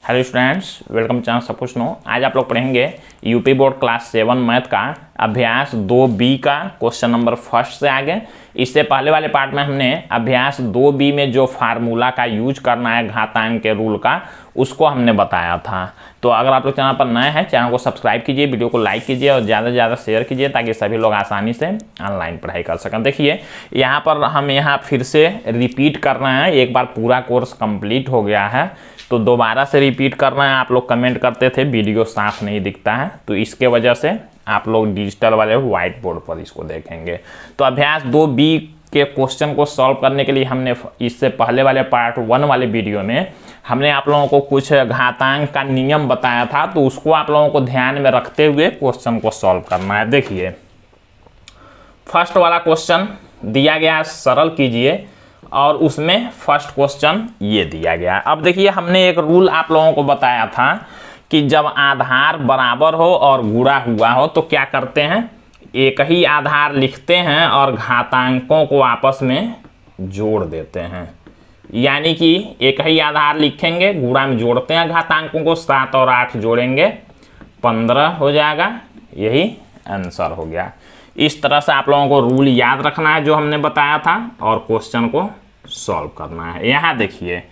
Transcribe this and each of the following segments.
Hello students, welcome channel suppose no. आज आप लोग पढ़ेंगे यूपी बोर्ड क्लास 7 मैथ का अभ्यास 2B का क्वेश्चन नंबर फर्स्ट से आगे। इससे पहले वाले पार्ट में हमने अभ्यास 2B में जो फार्मूला का यूज करना है घातांक के रूल का, उसको हमने बताया था। तो अगर आप लोग चैनल पर नए हैं, चैनल को सब्सक्राइब कीजिए, वीडियो को लाइक कीजिए और ज़्यादा से ज़्यादा शेयर कीजिए ताकि सभी लोग आसानी से ऑनलाइन पढ़ाई कर सकें। देखिए यहाँ पर हम फिर से रिपीट कर रहे हैं। एक बार पूरा कोर्स कंप्लीट हो गया है तो दोबारा से रिपीट कर रहे हैं। आप लोग कमेंट करते थे वीडियो साफ नहीं दिखता है, तो इसके वजह से आप लोग डिजिटल वाले व्हाइट बोर्ड पर इसको देखेंगे। तो अभ्यास 2B के क्वेश्चन को सॉल्व करने के लिए हमने इससे पहले वाले पार्ट 1 वाले वीडियो में हमने आप लोगों को कुछ घातांक का नियम बताया था, तो उसको आप लोगों को ध्यान में रखते हुए क्वेश्चन को सॉल्व करना है। देखिए फर्स्ट वाला क्वेश्चन दिया गया, सरल कीजिए, और उसमें फर्स्ट क्वेश्चन ये दिया गया। अब देखिए हमने एक रूल आप लोगों को बताया था कि जब आधार बराबर हो और गुणा हुआ हो तो क्या करते हैं, एक ही आधार लिखते हैं और घातांकों को आपस में जोड़ देते हैं। यानी कि एक ही आधार लिखेंगे, गुणा में जोड़ते हैं घातांकों को, 7 और 8 जोड़ेंगे 15 हो जाएगा। यही आंसर हो गया। इस तरह से आप लोगों को रूल याद रखना है जो हमने बताया था और क्वेश्चन को सॉल्व करना है। यहाँ देखिए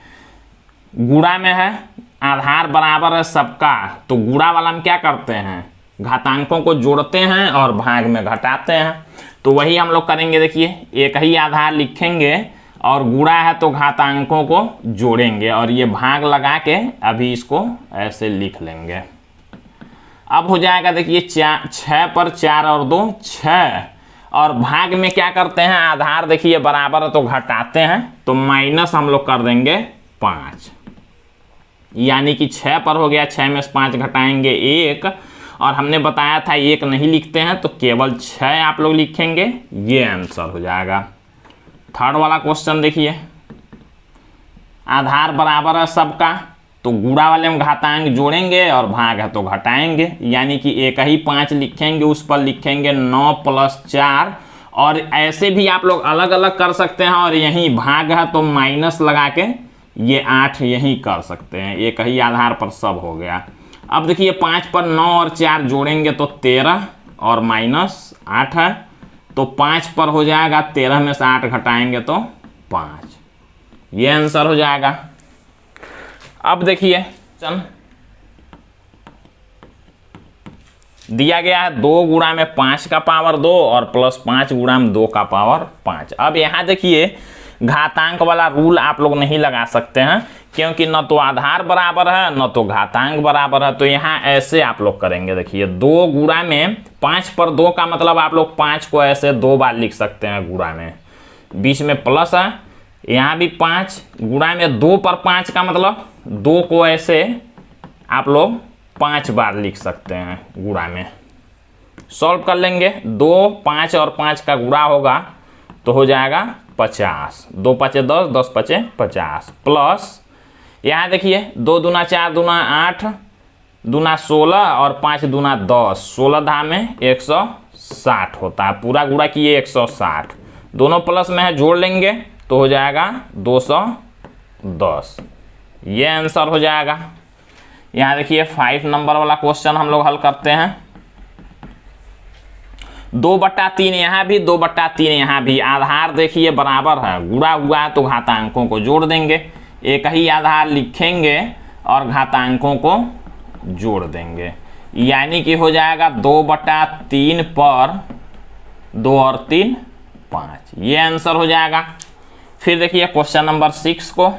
गुणा में है, आधार बराबर है सबका, तो गुणा वाला हम क्या करते हैं, घातांकों को जोड़ते हैं और भाग में घटाते हैं। तो वही हम लोग करेंगे। देखिए एक ही आधार लिखेंगे और गुणा है तो घातांकों को जोड़ेंगे और ये भाग लगा के अभी इसको ऐसे लिख लेंगे। अब हो जाएगा देखिए 6 पर 4 और 2 6, और भाग में क्या करते हैं, आधार देखिए बराबर है तो घटाते हैं, तो माइनस हम लोग कर देंगे 5। यानी कि 6 पर हो गया, 6 में से 5 घटाएंगे 1, और हमने बताया था 1 नहीं लिखते हैं तो केवल 6 आप लोग लिखेंगे। ये आंसर हो जाएगा। थर्ड वाला क्वेश्चन देखिए, आधार बराबर है सबका, तो गुणा वाले में घातांक जोड़ेंगे और भाग है तो घटाएंगे। यानी कि एक ही 5 लिखेंगे, उस पर लिखेंगे 9 + 4, और ऐसे भी आप लोग अलग अलग कर सकते हैं, और यहीं भाग है तो माइनस लगा के ये 8 यहीं कर सकते हैं। एक ही आधार पर सब हो गया। अब देखिए 5 पर 9 और 4 जोड़ेंगे तो 13 और -8 है, तो 5 पर हो जाएगा, 13 में से 8 घटाएंगे तो 5। ये आंसर हो जाएगा। अब देखिए दिया गया है 2 गुणा में 5 का पावर 2 और +5 गुणा में 2 का पावर 5। अब यहाँ देखिए घातांक वाला रूल आप लोग नहीं लगा सकते हैं, क्योंकि न तो आधार बराबर है न तो घातांक बराबर है। तो यहाँ ऐसे आप लोग करेंगे। देखिए 2 गुणा में 5 पर 2 का मतलब आप लोग 5 को ऐसे 2 बार लिख सकते हैं गुणा में, बीच में प्लस है। यहाँ भी 5 गुणा में 2 पर 5 का मतलब 2 को ऐसे आप लोग 5 बार लिख सकते हैं गुणा में। सॉल्व कर लेंगे। 2 5 और 5 का गुणा होगा तो हो जाएगा 50। 2 5 10, 10 5 50, प्लस यहाँ देखिए 2 दूना 4 दूना 8 दूना 16 और 5 दूना 10, 16 धा में 160 होता है। पूरा गुणा किए 160, दोनों प्लस में है, जोड़ लेंगे तो हो जाएगा 210। ये आंसर हो जाएगा। यहाँ देखिए 5 नंबर वाला क्वेश्चन हम लोग हल करते हैं। 2/3 यहाँ भी, 2/3 यहाँ भी। आधार देखिए बराबर है, गुणा हुआ है तो घातांकों को जोड़ देंगे। एक ही आधार लिखेंगे और घातांकों को जोड़ देंगे। यानी कि हो जाएगा 2/3 पर 2 और 3 5। ये आंसर हो जाएगा। फिर देखिए क्वेश्चन नंबर 6 को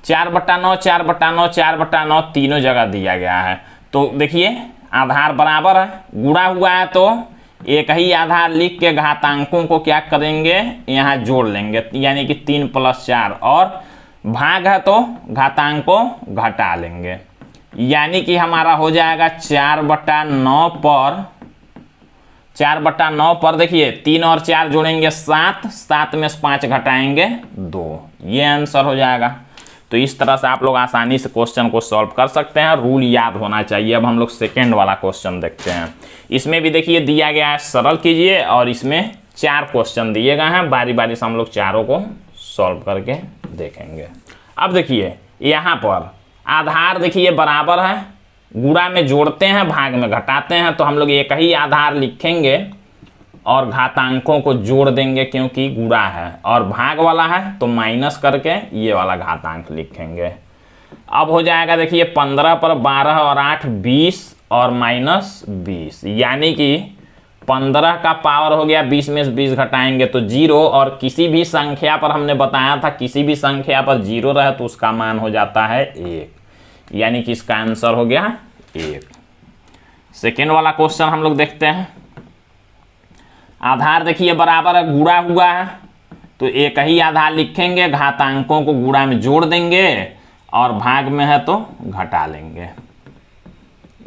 4/9 4/9 4/9 तीनों जगह दिया गया है। तो देखिए आधार बराबर है, गुणा हुआ है तो एक ही आधार लिख के घातांकों को क्या करेंगे, यहाँ जोड़ लेंगे। यानी कि 3 + 4, और भाग है तो घातांक को घटा लेंगे। यानी कि हमारा हो जाएगा 4/9 पर देखिए 3 और 4 जोड़ेंगे 7, 7 में से 5 घटाएंगे 2। ये आंसर हो जाएगा। तो इस तरह से आप लोग आसानी से क्वेश्चन को सॉल्व कर सकते हैं। रूल याद होना चाहिए। अब हम लोग सेकेंड वाला क्वेश्चन देखते हैं। इसमें भी देखिए दिया गया है, सरल कीजिए, और इसमें 4 क्वेश्चन दिए गए हैं। बारी बारी से हम लोग चारों को सॉल्व करके देखेंगे। अब देखिए यहाँ पर आधार देखिए बराबर है, गुणा में जोड़ते हैं भाग में घटाते हैं, तो हम लोग एक ही आधार लिखेंगे और घातांकों को जोड़ देंगे क्योंकि गुणा है, और भाग वाला है तो माइनस करके ये वाला घातांक लिखेंगे। अब हो जाएगा देखिए 15 पर 12 और 8 20 और माइनस 20, यानी कि 15 का पावर हो गया 20 में से 20 घटाएंगे तो 0, और किसी भी संख्या पर हमने बताया था किसी भी संख्या पर 0 रहे तो उसका मान हो जाता है 1, यानी कि इसका आंसर हो गया 1। सेकेंड वाला क्वेश्चन हम लोग देखते हैं। आधार देखिए बराबर है, गुणा हुआ है तो एक ही आधार लिखेंगे, घातांकों को गुणा में जोड़ देंगे और भाग में है तो घटा लेंगे,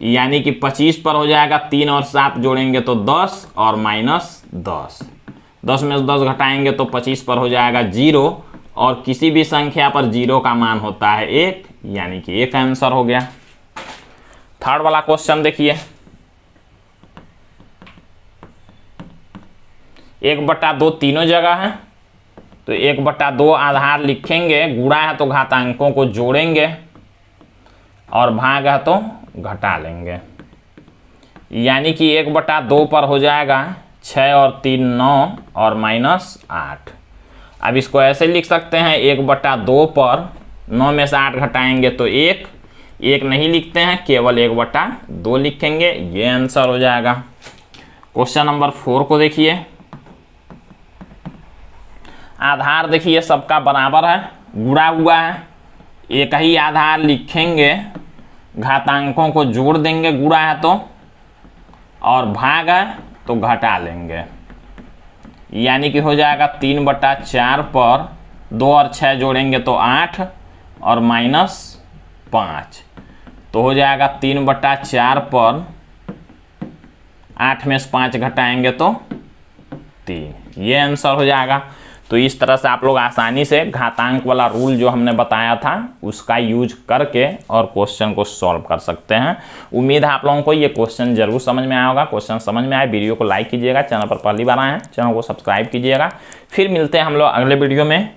यानी कि 25 पर हो जाएगा 3 और 7 जोड़ेंगे तो 10 और माइनस 10, 10 में से 10 घटाएंगे तो 25 पर हो जाएगा 0, और किसी भी संख्या पर 0 का मान होता है 1, यानी कि 1 आंसर हो गया। थर्ड वाला क्वेश्चन देखिए, 1/2 तीनों जगह है तो 1/2 आधार लिखेंगे, गुणा है तो घातांकों को जोड़ेंगे और भाग है तो घटा लेंगे, यानी कि 1/2 पर हो जाएगा 6 और 3 9 और माइनस 8। अब इसको ऐसे लिख सकते हैं, 1/2 पर 9 में से 8 घटाएंगे तो 1, 1 नहीं लिखते हैं, केवल 1/2 लिखेंगे, ये आंसर हो जाएगा। क्वेश्चन नंबर 4 को देखिए। आधार देखिए सबका बराबर है, गुणा हुआ है, एक ही आधार लिखेंगे, घातांकों को जोड़ देंगे गुणा है तो, और भाग है तो घटा लेंगे, यानी कि हो जाएगा 3/4 पर 2 और 6 जोड़ेंगे तो 8 और माइनस 5, तो हो जाएगा 3/4 पर 8 में से 5 घटाएंगे तो 3, ये आंसर हो जाएगा। तो इस तरह से आप लोग आसानी से घातांक वाला रूल जो हमने बताया था उसका यूज करके और क्वेश्चन को सॉल्व कर सकते हैं। उम्मीद है आप लोगों को ये क्वेश्चन जरूर समझ में आया होगा। क्वेश्चन समझ में आए वीडियो को लाइक कीजिएगा, चैनल पर पहली बार आए हैं चैनल को सब्सक्राइब कीजिएगा। फिर मिलते हैं हम लोग अगले वीडियो में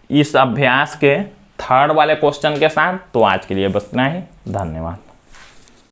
इस अभ्यास के थर्ड वाले क्वेश्चन के साथ। तो आज के लिए बस इतना ही, धन्यवाद।